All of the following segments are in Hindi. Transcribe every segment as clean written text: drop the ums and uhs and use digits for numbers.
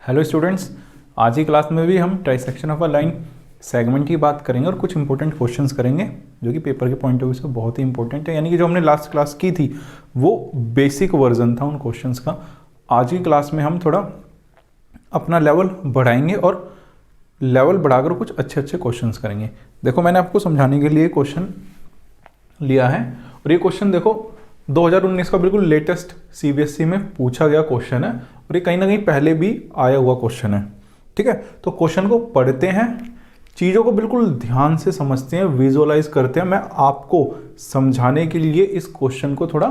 हेलो स्टूडेंट्स, आज की क्लास में भी हम trisection of a line segment की बात करेंगे और कुछ इंपॉर्टेंट क्वेश्चंस करेंगे जो कि पेपर के पॉइंट ऑफ व्यू से बहुत ही इंपॉर्टेंट है। यानी कि जो हमने लास्ट क्लास की थी वो बेसिक वर्जन था उन क्वेश्चंस का। आज की क्लास में हम थोड़ा अपना लेवल बढ़ाएंगे और लेवल बढ़ाकर कुछ अच्छे अच्छे क्वेश्चंस करेंगे। देखो, मैंने आपको समझाने के लिए क्वेश्चन लिया है और ये क्वेश्चन देखो 2019 का बिल्कुल लेटेस्ट सीबीएसई में पूछा गया क्वेश्चन है और ये कहीं ना कहीं पहले भी आया हुआ क्वेश्चन है। ठीक है, तो क्वेश्चन को पढ़ते हैं, चीज़ों को बिल्कुल ध्यान से समझते हैं, विजुअलाइज करते हैं। मैं आपको समझाने के लिए इस क्वेश्चन को थोड़ा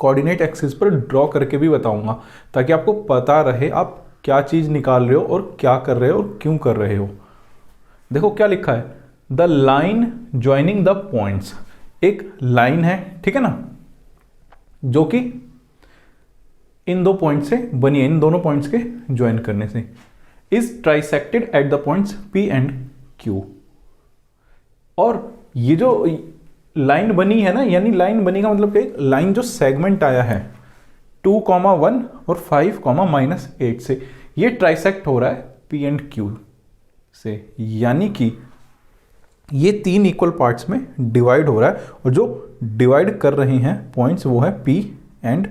कोऑर्डिनेट एक्सिस पर ड्रॉ करके भी बताऊंगा ताकि आपको पता रहे आप क्या चीज़ निकाल रहे हो और क्या कर रहे हो और क्यों कर रहे हो। देखो क्या लिखा है, the line joining the points. एक लाइन है, ठीक है ना, जो कि इन दो पॉइंट से बनी है, इन दोनों पॉइंट्स के ज्वाइन करने से। Is trisected at the points P and Q। और ये जो लाइन बनी है ना, यानी लाइन बनी का मतलब क्या, लाइन जो सेगमेंट आया है 2,1 और 5,-8 से, ये ट्राइसेक्ट हो रहा है P एंड Q से, यानी कि ये तीन इक्वल पार्ट्स में डिवाइड हो रहा है और जो डिवाइड कर रहे हैं पॉइंट्स वो है P एंड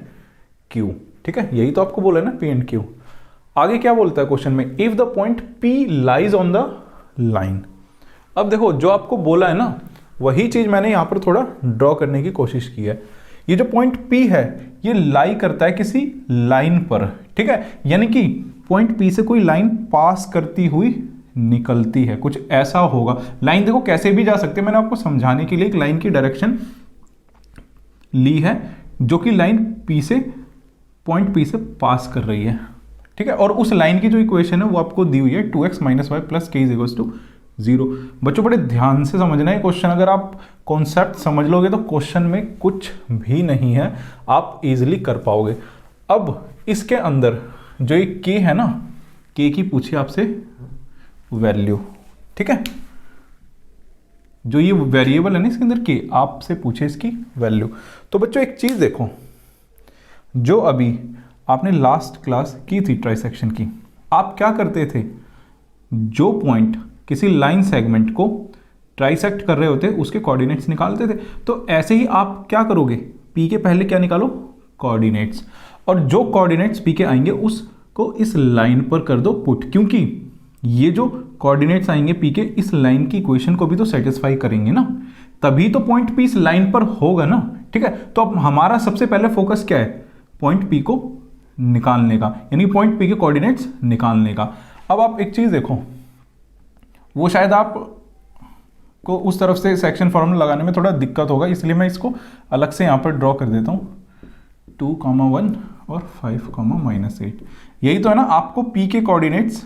Q। ठीक है, यही तो आपको बोला है ना, P एंड Q। आगे क्या बोलता है क्वेश्चन में, if the point P lies on the line. अब देखो जो आपको बोला है ना वही चीज मैंने यहां पर थोड़ा ड्रॉ करने की कोशिश की है। ये जो पॉइंट P है ये लाई करता है किसी लाइन पर, ठीक है, यानी कि पॉइंट P से कोई लाइन पास करती हुई निकलती है, कुछ ऐसा होगा। लाइन देखो कैसे भी जा सकते हैं, मैंने आपको समझाने के लिए एक लाइन की डायरेक्शन ली है जो कि लाइन P से पॉइंट P से पास कर रही है। ठीक है, और उस लाइन की जो इक्वेशन है वो आपको दी हुई है 2x - y + k = 0। बच्चों बड़े ध्यान से समझना है क्वेश्चन, अगर आप कॉन्सेप्ट समझ लोगे तो क्वेश्चन में कुछ भी नहीं है, आप इजीली कर पाओगे। अब इसके अंदर जो ये k है ना, k की पूछी आपसे वैल्यू। ठीक है, जो ये वेरिएबल है ना इसके अंदर k, आपसे पूछे इसकी वैल्यू। तो बच्चों एक चीज देखो, जो अभी आपने लास्ट क्लास की थी ट्राइसेक्शन की, आप क्या करते थे, जो पॉइंट किसी लाइन सेगमेंट को ट्राइसेक्ट कर रहे होते उसके कोऑर्डिनेट्स निकालते थे। तो ऐसे ही आप क्या करोगे, P के पहले क्या निकालो, कोऑर्डिनेट्स, और जो कोऑर्डिनेट्स P के आएंगे उसको इस लाइन पर कर दो पुट, क्योंकि ये जो कोऑर्डिनेट्स आएंगे P के इस लाइन की इक्वेशन को भी तो सेटिस्फाई करेंगे ना, तभी तो पॉइंट P इस लाइन पर होगा ना। ठीक है, तो अब हमारा सबसे पहले फोकस क्या है, पॉइंट P को निकालने का, यानी पॉइंट P के कोऑर्डिनेट्स निकालने का। अब आप एक चीज देखो, वो शायद आप को उस तरफ से सेक्शन फॉर्मूला लगाने में थोड़ा दिक्कत होगा, इसलिए मैं इसको अलग से यहां पर ड्रॉ कर देता हूं, 2,1 और 5,-8। यही तो है ना, आपको P के कोऑर्डिनेट्स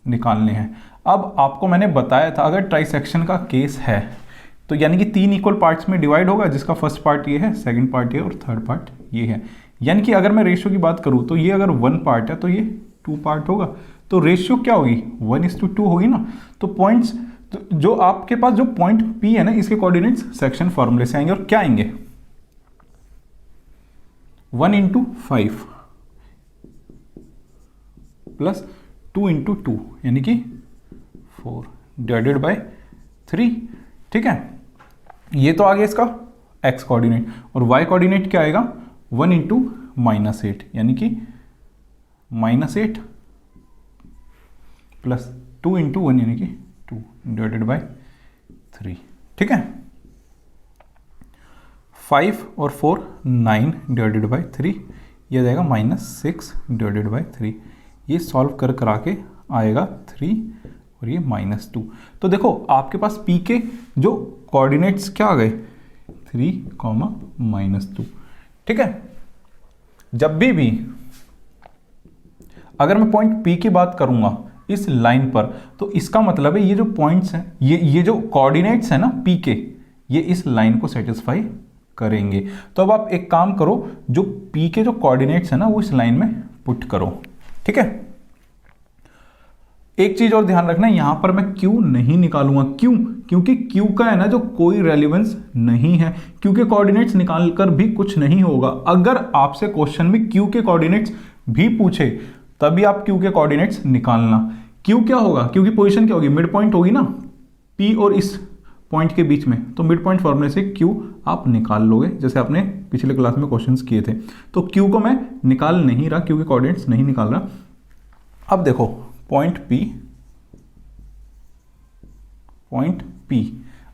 निकालने हैं। अब आपको मैंने बताया था अगर ट्राइसेक्शन का केस है तो यानी कि तीन इक्वल पार्ट्स में डिवाइड होगा, जिसका फर्स्ट पार्ट ये है, सेकंड पार्ट ये और थर्ड पार्ट ये है। यानी कि अगर मैं रेशियो की बात करूं तो ये अगर 1 पार्ट है तो ये 2 पार्ट होगा, तो रेशियो क्या होगी, 1:2 होगी ना। तो पॉइंट्स तो जो आपके पास जो पॉइंट P है ना, इसके कोऑर्डिनेट्स सेक्शन फॉर्मूले से आएंगे और क्या आएंगे, 1 × 5 + 2 × 2 यानी कि 4 / 3। ठीक है, ये तो आ गया इसका x कोऑर्डिनेट, और y कोऑर्डिनेट क्या आएगा, 1 × -8 यानी कि -8 + 2 × 1 यानी कि 2 / 3। ठीक है, 5 और 4 9 / 3, यह जाएगा -6 / 3। ये सॉल्व कर आके आएगा 3 और ये -2। तो देखो आपके पास P के जो कोऑर्डिनेट्स क्या आ गए, 3, -2। ठीक है, जब भी अगर मैं पॉइंट P की बात करूंगा इस लाइन पर, तो इसका मतलब है ये जो पॉइंट्स हैं, ये जो कोऑर्डिनेट्स हैं ना P के, ये इस लाइन को सेटिस्फाई करेंगे। तो अब आप एक काम करो, जो P के जो कोऑर्डिनेट्स हैं ना वो इस लाइन में पुट करो। ठीक है, एक चीज और ध्यान रखना, यहां पर मैं Q नहीं निकालूंगा। क्यों, क्योंकि Q का है ना जो कोई रेलिवेंस नहीं है, Q के कोऑर्डिनेट्स निकालकर भी कुछ नहीं होगा। अगर आपसे क्वेश्चन में Q के कोऑर्डिनेट्स भी पूछे तभी आप क्यू के कोऑर्डिनेट्स निकालना। क्यू क्या होगा, क्यू की पोजीशन क्या होगी, मिड पॉइंट होगी ना पी और इस पॉइंट के बीच में, तो मिड पॉइंट फॉर्मूले से क्यू आप निकाल लोगे, जैसे आपने पिछले क्लास में क्वेश्चंस किए थे। तो क्यू को मैं निकाल नहीं रहा, क्यू के कोऑर्डिनेट्स नहीं निकाल रहा। अब देखो पॉइंट पी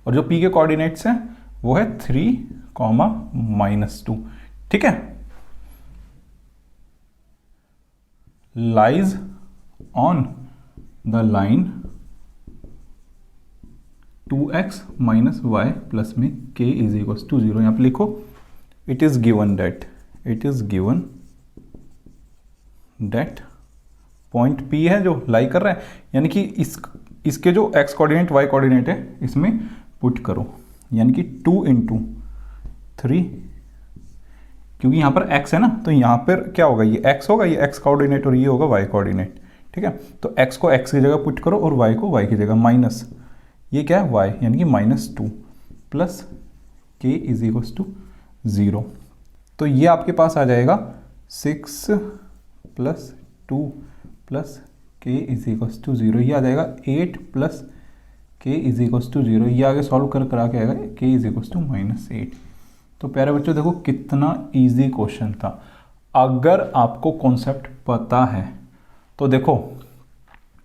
और जो पी के कोऑर्डिनेट्स हैं वो है 3, -2, ठीक है। Lies on the line 2x - y plus में k = 0। यहाँ पे लिखो it is given that point P है जो लाई कर रहा है, यानी कि इसके जो x कोऑर्डिनेट y कोऑर्डिनेट है इसमें पुट करो, यानी कि 2 × 3, क्योंकि यहाँ पर x है ना, तो यहाँ पर क्या होगा, ये x होगा, ये x कोऑर्डिनेट और ये होगा y कोऑर्डिनेट, ठीक है। तो x को x की जगह पुट करो और y को y की जगह, माइनस ये क्या है y, यानी कि -2 प्लस k = 0। तो ये आपके पास आ जाएगा 6 + 2 + k = 0, ये आ जाएगा 8 + k = 0। ये आगे सॉल्व करा के आएगा k = -8। तो प्यारे बच्चों देखो कितना इजी क्वेश्चन था। अगर आपको कॉन्सेप्ट पता है तो देखो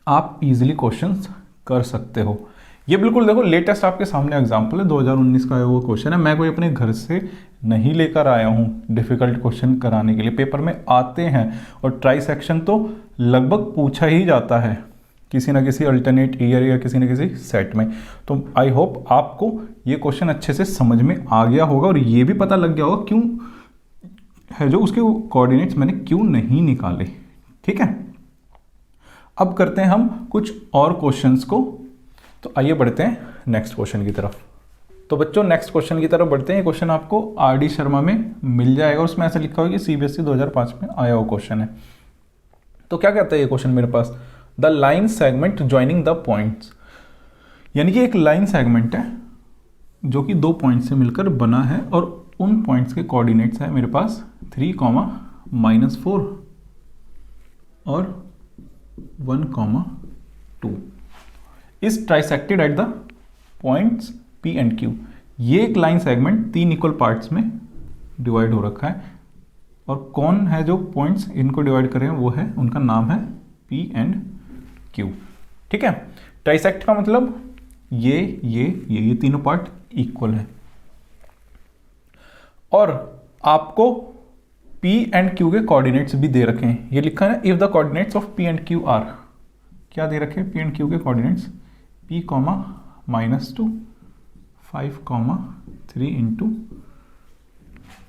आप इजीली क्वेश्चंस कर सकते हो। ये बिल्कुल देखो लेटेस्ट आपके सामने एग्जांपल है, 2019 का वो क्वेश्चन है। मैं कोई अपने घर से नहीं लेकर आया हूँ डिफ़िकल्ट क्वेश्चन कराने के लिए, पेपर में आते हैं और ट्राई सेक्शन तो लगभग पूछा ही जाता है किसी ना किसी अल्टरनेट ईयर या किसी न किसी सेट में। तो आई होप आपको ये क्वेश्चन अच्छे से समझ में आ गया होगा और ये भी पता लग गया होगा क्यों है जो उसके कोऑर्डिनेट्स मैंने क्यों नहीं निकाले, ठीक है। अब करते हैं हम कुछ और क्वेश्चंस को। तो आइए बढ़ते हैं नेक्स्ट क्वेश्चन की तरफ। तो बच्चों नेक्स्ट क्वेश्चन की तरफ बढ़ते हैं। ये क्वेश्चन आपको आर.डी. शर्मा में मिल जाएगा, उसमें ऐसा लिखा हुआ है कि सीबीएसई 2005 में आया हुआ क्वेश्चन है। तो क्या कहता है ये क्वेश्चन मेरे पास, the line segment joining the points, यानी कि एक लाइन सेगमेंट है जो कि 2 पॉइंट से मिलकर बना है और उन पॉइंट्स के कोऑर्डिनेट्स है मेरे पास 3, -4 और 1, 2 is trisected at the points P and Q। ये एक लाइन सेगमेंट 3 इक्वल पार्ट्स में डिवाइड हो रखा है और कौन है जो पॉइंट्स इनको डिवाइड कर रहे हैं वो है, उनका नाम है P एंड Q, ठीक है। ट्राइसेक्ट का मतलब ये तीनों पार्ट इक्वल है और आपको P एंड Q के कोऑर्डिनेट्स भी दे रखे हैं। ये लिखा है if the coordinates of P and Q are, क्या दे रखे हैं P एंड Q के कोऑर्डिनेट्स, P, -2, 5, 3 ×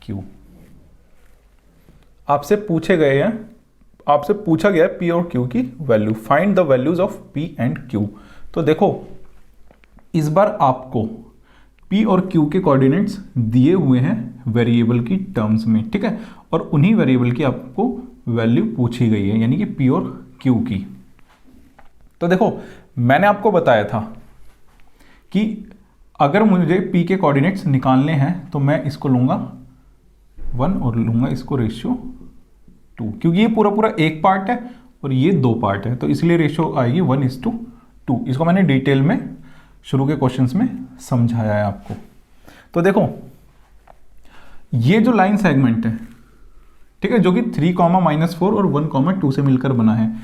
Q। आपसे पूछा गया है P और Q की value, find the values of P and Q। तो देखो इस बार आपको P और Q के कोऑर्डिनेट्स दिए हुए हैं वेरिएबल की टर्म्स में, ठीक है, और उन्हीं वेरिएबल की आपको वैल्यू पूछी गई है, यानी कि P और Q की। तो देखो मैंने आपको बताया था कि अगर मुझे P के कोऑर्डिनेट्स निकालने हैं तो मैं इसको लूँगा 1 और लूँगा इसको रेशियो 2, क्योंकि ये पूरा एक पार्ट है और ये 2 पार्ट है, तो इसलिए रेशियो आएगी 1:2। इसको मैंने डिटेल में शुरू के क्वेश्चंस में समझाया है आपको। तो देखो ये जो लाइन सेगमेंट है, ठीक है, जो कि 3, -4 और 1, 2 से मिलकर बना है,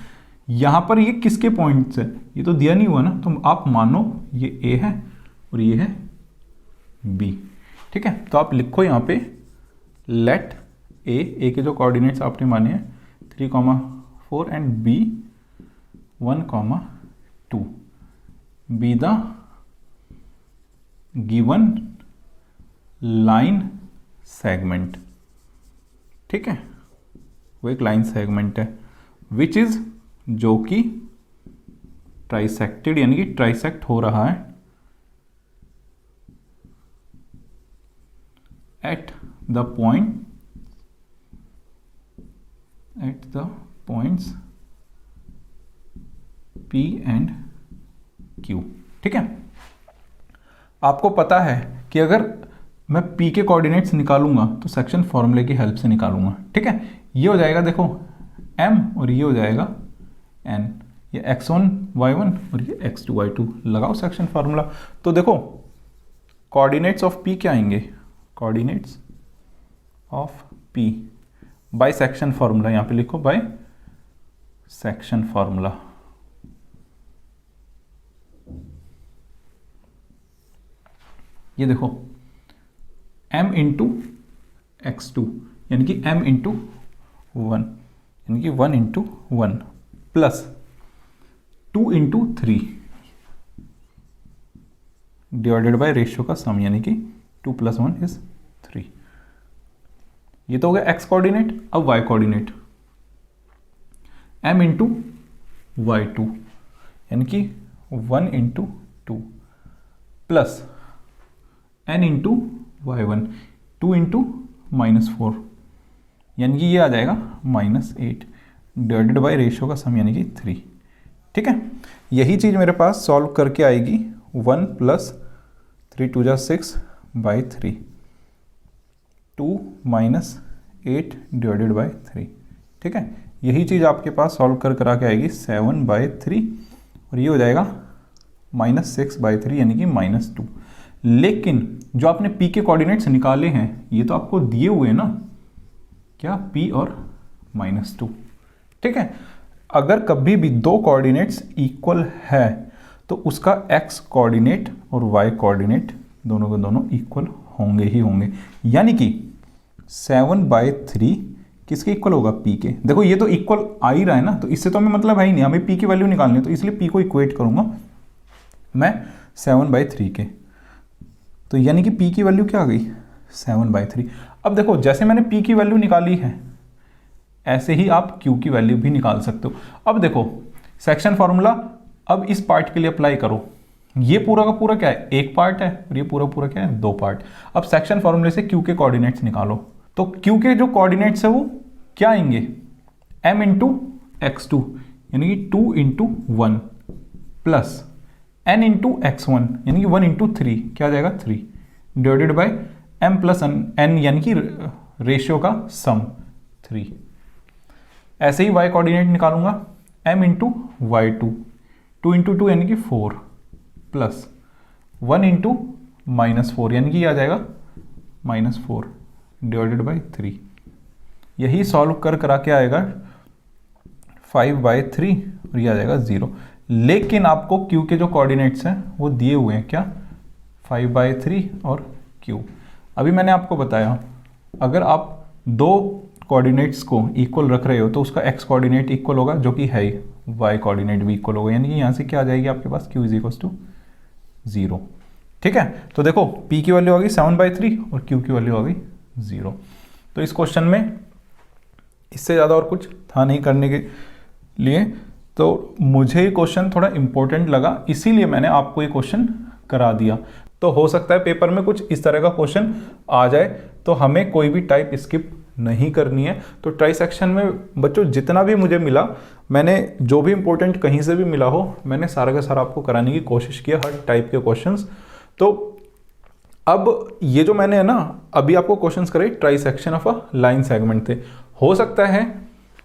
यहां पर ये किसके पॉइंट्स है, ये तो दिया नहीं हुआ ना, तो आप मानो ये A है और ये है B, ठीक है। तो आप लिखो यहां पे लेट A के जो कोऑर्डिनेट्स आपने माने हैं 3, 4 and B 1, 2 be the given line segment, ठीक है, वो एक लाइन सेगमेंट है विच इज, जो कि ट्राइसेक्टेड यानी कि ट्राइसेक्ट हो रहा है at the points P and Q, ठीक है। आपको पता है कि अगर मैं P के कोऑर्डिनेट्स निकालूंगा तो सेक्शन फॉर्मूले की हेल्प से निकालूंगा, ठीक है। ये हो जाएगा देखो m और ये हो जाएगा n, ये x1 y1 और ये x2 y2। लगाओ सेक्शन फार्मूला। तो देखो कोऑर्डिनेट्स ऑफ p क्या आएंगे, coordinates of p by section formula, यहाँ पे लिखो बाय सेक्शन फार्मूला। ये देखो m इंटू x2 यानी कि m इंटू 1 यानी कि 1 into 1 plus 2 into 3 divided by ratio का सम यानी कि 2 + 1 इज 3। ये तो हो गया x कोऑर्डिनेट। अब y coordinate m into y2 यानी कि 1 into 2 plus n into y1 2 into -4 यानी कि ये आ जाएगा -8 डिवाइडेड बाय रेशियो का सम यानी कि 3। ठीक है, यही चीज़ मेरे पास सॉल्व करके आएगी 1 + 3 2 6 बाई 3 2 - 8 डिवाइडेड बाय 3। ठीक है, यही चीज़ आपके पास सॉल्व कर करा के आएगी 7/3 और ये हो जाएगा -6/3 यानी कि -2। लेकिन जो आपने p के कोऑर्डिनेट्स निकाले हैं ये तो आपको दिए हुए हैं ना, क्या p और -2। ठीक है, अगर कभी भी दो कोऑर्डिनेट्स इक्वल है तो उसका x कोऑर्डिनेट और y कोऑर्डिनेट दोनों के दोनों इक्वल होंगे ही होंगे। यानी कि 7/3 किसके इक्वल होगा, p के। देखो ये तो इक्वल आ ही रहा है ना, तो इससे तो हमें मतलब है ही नहीं, हमें p की वैल्यू निकालनी है, तो इसलिए p को इक्वेट करूंगा मैं 7/3 के। तो यानी कि p की वैल्यू क्या आ गई 7/3। अब देखो जैसे मैंने p की वैल्यू निकाली है ऐसे ही आप q की वैल्यू भी निकाल सकते हो। अब देखो सेक्शन फॉर्मूला अब इस पार्ट के लिए अप्लाई करो। ये पूरा का पूरा क्या है, एक पार्ट है और ये पूरा पूरा क्या है, दो पार्ट। अब सेक्शन फॉर्मूले से q के कोऑर्डिनेट्स निकालो। तो q के जो कोऑर्डिनेट्स है वो क्या आएंगे, m इंटू x2 यानी कि 2 into 1 plus n into x1 यानी कि 1 इंटू 3 क्या आ जाएगा 3 divided by m plus n यानी कि रेशियो का सम 3। ऐसे ही y कोऑर्डिनेट निकालूंगा m इंटू y2 2 इंटू 2 यानी कि 4 प्लस 1 इंटू -4 यानी कि ये आ जाएगा -4 डिवाइडेड बाय 3। यही सॉल्व कर करा के आएगा 5/3 और ये आ जाएगा 0। लेकिन आपको q के जो कोऑर्डिनेट्स हैं वो दिए हुए हैं क्या, 5/3 और q। अभी मैंने आपको बताया अगर आप दो कोऑर्डिनेट्स को इक्वल रख रहे हो तो उसका x कोऑर्डिनेट इक्वल होगा जो कि है, y कोऑर्डिनेट भी इक्वल होगा, यानी कि यहाँ से क्या आ जाएगी आपके पास q = 0। ठीक है, तो देखो p की वैल्यू आ गई 7/3 और q की वैल्यू आ गई 0। तो इस क्वेश्चन में इससे ज़्यादा और कुछ था नहीं करने के लिए, तो मुझे ये क्वेश्चन थोड़ा इंपॉर्टेंट लगा इसीलिए मैंने आपको ये क्वेश्चन करा दिया। तो हो सकता है पेपर में कुछ इस तरह का क्वेश्चन आ जाए, तो हमें कोई भी टाइप स्किप नहीं करनी है। तो ट्राई सेक्शन में बच्चों जितना भी मुझे मिला, मैंने जो भी इंपॉर्टेंट कहीं से भी मिला हो मैंने सारा का सारा आपको कराने की कोशिश किया, हर टाइप के क्वेश्चंस। तो अब ये जो मैंने है ना अभी आपको क्वेश्चंस करे try section of a line segment थे, हो सकता है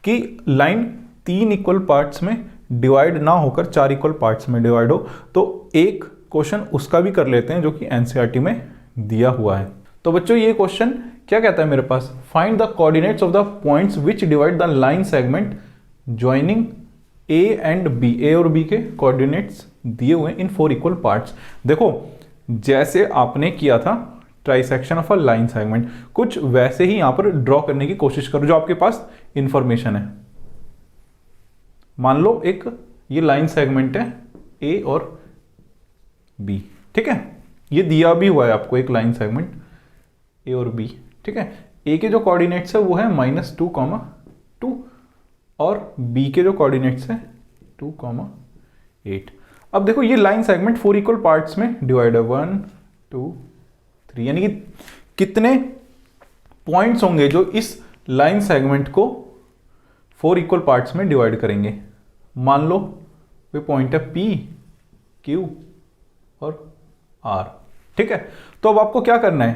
कि लाइन 3 इक्वल पार्ट्स में डिवाइड ना होकर 4 इक्वल पार्ट्स में डिवाइड हो, तो एक क्वेश्चन उसका भी कर लेते हैं जो कि एनसीईआरटी में दिया हुआ है। तो बच्चों ये क्वेश्चन क्या कहता है मेरे पास, find the coordinates of the points which divide the line segment joining A and B. A और बी के कोऑर्डिनेट्स दिए हुए इन 4 इक्वल पार्ट्स। देखो जैसे आपने किया था trisection of a line segment, कुछ वैसे ही यहां पर ड्रॉ करने की कोशिश करो जो आपके पास इंफॉर्मेशन है। मान लो एक ये लाइन सेगमेंट है ए और बी, ठीक है, ये दिया भी हुआ है आपको एक लाइन सेगमेंट ए और बी, ठीक है। ए के जो कोऑर्डिनेट्स है वो है -2, 2 और बी के जो कोऑर्डिनेट्स है 2, 8। अब देखो ये लाइन सेगमेंट 4 इक्वल पार्ट्स में डिवाइड है, 1 2 3, यानी कि कितने पॉइंट्स होंगे जो इस लाइन सेगमेंट को 4 इक्वल पार्ट्स में डिवाइड करेंगे। मान लो वे पॉइंट है P, Q और R, ठीक है। तो अब आपको क्या करना है,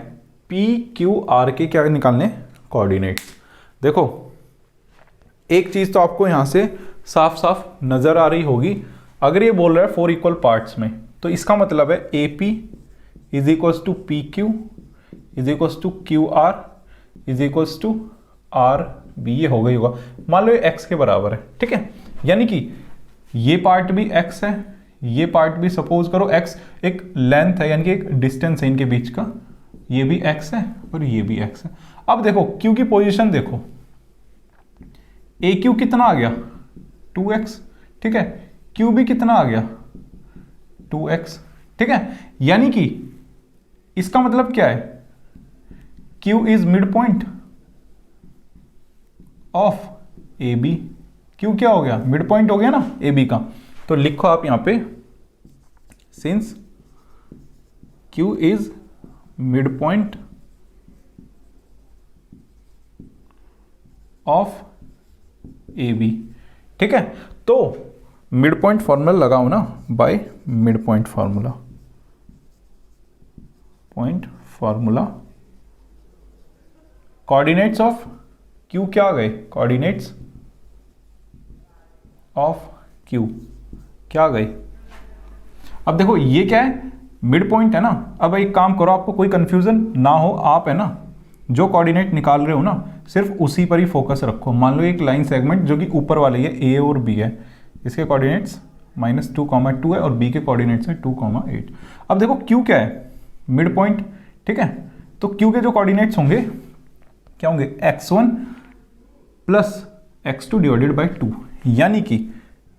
P, Q, R के क्या निकालने कोऑर्डिनेट्स। देखो एक चीज तो आपको यहां से साफ साफ नजर आ रही होगी, अगर ये बोल रहा है 4 इक्वल पार्ट्स में, तो इसका मतलब है AP is equals to PQ is equals to QR is equals to RB, ये हो गई होगा। मान लो ये x के बराबर है, ठीक है, यानी कि ये पार्ट भी x है, ये पार्ट भी सपोज करो x एक लेंथ है, यानी कि एक डिस्टेंस है इनके बीच का, ये भी x है और ये भी x है। अब देखो Q की पोजीशन देखो, AQ कितना आ गया 2x, ठीक है, Q भी कितना आ गया 2x, ठीक है, यानी कि इसका मतलब क्या है, Q is mid point of AB। Q क्या हो गया, मिड पॉइंट हो गया ना AB का, तो लिखो आप यहां पे since Q is mid point of AB, ठीक है। तो मिड पॉइंट फॉर्मूला लगाओ ना, bye mid point formula, coordinates of Q क्या आ गए, कोऑर्डिनेट्स ऑफ Q क्या आ गए। अब देखो ये क्या है, मिड पॉइंट है ना। अब एक काम करो, आपको कोई कंफ्यूजन ना हो, आप है ना जो कोऑर्डिनेट निकाल रहे हो ना, सिर्फ उसी पर ही फोकस रखो। मान लो एक लाइन सेगमेंट जो कि ऊपर वाले है A और B है, इसके कोऑर्डिनेट्स -2, 2 है और B के कोऑर्डिनेट्स है 2, 8। अब देखो Q क्या है, मिड पॉइंट, ठीक है, तो Q के जो कोऑर्डिनेट्स होंगे क्या होंगे, x1 plus x2 divided by 2, यानी कि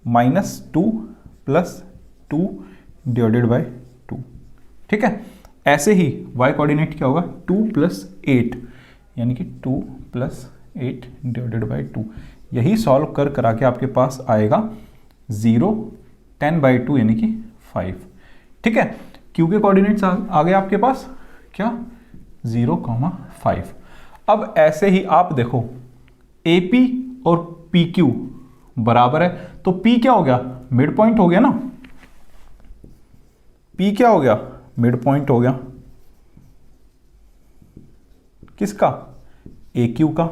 -2 प्लस 2 डिवाइडेड बाई 2, ठीक है। ऐसे ही y कोऑर्डिनेट क्या होगा 2 प्लस 8, यानी कि 2 प्लस 8 डिवाइडेड बाई 2। यही सॉल्व कर करा के आपके पास आएगा 0, 10/2 यानी कि 5, ठीक है। Q के कोऑर्डिनेट्स आ गए आपके पास क्या 0, 5। अब ऐसे ही आप देखो AP और PQ बराबर है, तो P क्या हो गया, मिड पॉइंट हो गया ना, P क्या हो गया, मिड पॉइंट हो गया किसका, AQ का,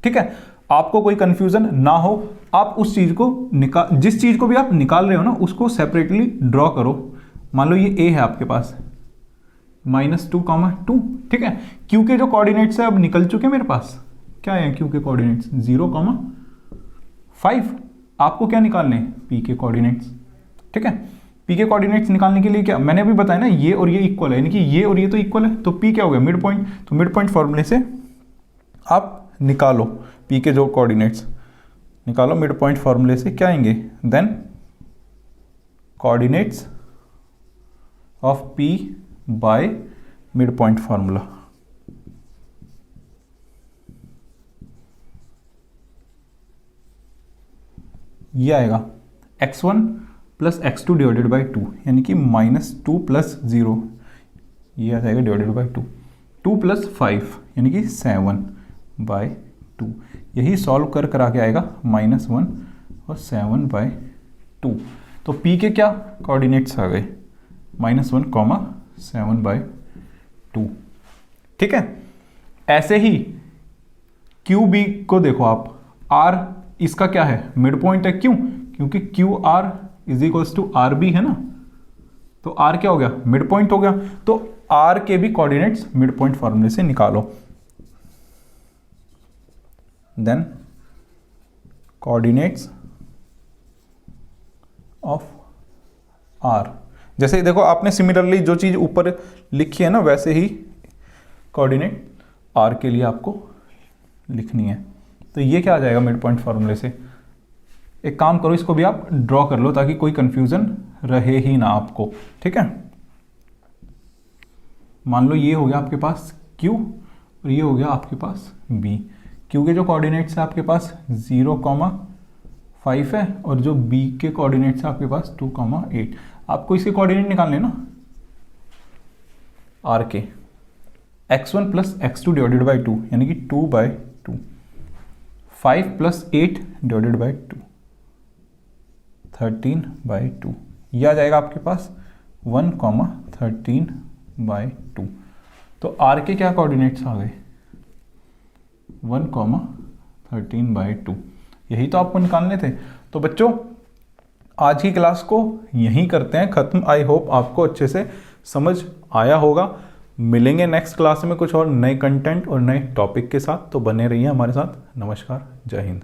ठीक है। आपको कोई कंफ्यूजन ना हो, आप उस चीज को जिस चीज को भी आप निकाल रहे हो ना, उसको सेपरेटली ड्रॉ करो। मान लो ये A है आपके पास -2, 2, ठीक है। Q के जो कोऑर्डिनेट्स है अब निकल चुके मेरे पास, क्या है Q के कोऑर्डिनेट्स 0, 5। आपको क्या निकालने हैं, P के कोऑर्डिनेट्स, ठीक है। P के कोऑर्डिनेट्स निकालने के लिए क्या मैंने अभी बताया ना, ये और ये इक्वल है, यानी कि ये और ये तो इक्वल है, तो P क्या हो गया, मिड पॉइंट। तो मिड पॉइंट फॉर्मूले से आप निकालो P के जो कोऑर्डिनेट्स निकालो, मिड पॉइंट फॉर्मूले से क्या आएंगे, then coordinates of P by mid point formula, ये आएगा x1 plus x2 divided by 2, यानी कि -2 प्लस 0, ये आ जाएगा डिवाइडेड बाई 2, 2 प्लस 5 यानी कि 7/2। यही सॉल्व कर कर आके आएगा -1 और 7/2। तो P के क्या कोऑर्डिनेट्स आ गए, -1, 7/2, ठीक है। ऐसे ही QB को देखो आप, R इसका क्या है, मिड पॉइंट है, क्यों, क्योंकि QR is equals to RB है ना, तो R क्या हो गया, मिड पॉइंट हो गया। तो R के भी कोऑर्डिनेट्स मिड पॉइंट फॉर्मूले से निकालो, देन कोऑर्डिनेट्स ऑफ R, जैसे देखो आपने सिमिलरली जो चीज ऊपर लिखी है ना, वैसे ही कोऑर्डिनेट R के लिए आपको लिखनी है। तो ये क्या आ जाएगा मिड पॉइंट फॉर्मूले से, एक काम करो इसको भी आप ड्रॉ कर लो ताकि कोई कंफ्यूजन रहे ही ना आपको, ठीक है। मान लो ये हो गया आपके पास Q और ये हो गया आपके पास B। Q के जो कोऑर्डिनेट्स है आपके पास 0, 5 है और जो B के कोऑर्डिनेट्स है आपके पास 2, 8। आपको इसके कोऑर्डिनेट निकालने ना, R के x1 plus x2 divided by 2 यानी कि 2/2, 5 प्लस 8 डिवाइडेड बाई 2, 13/2, यह आ जाएगा आपके पास 1, 13/2। तो R के क्या कोऑर्डिनेट्स आ गए 1, 13/2। यही तो आपको निकालने थे। तो बच्चों आज की क्लास को यहीं करते हैं ख़त्म। आई होप आपको अच्छे से समझ आया होगा। मिलेंगे नेक्स्ट क्लास में कुछ और नए कंटेंट और नए टॉपिक के साथ, तो बने रहिए हमारे साथ। नमस्कार, जय हिंद।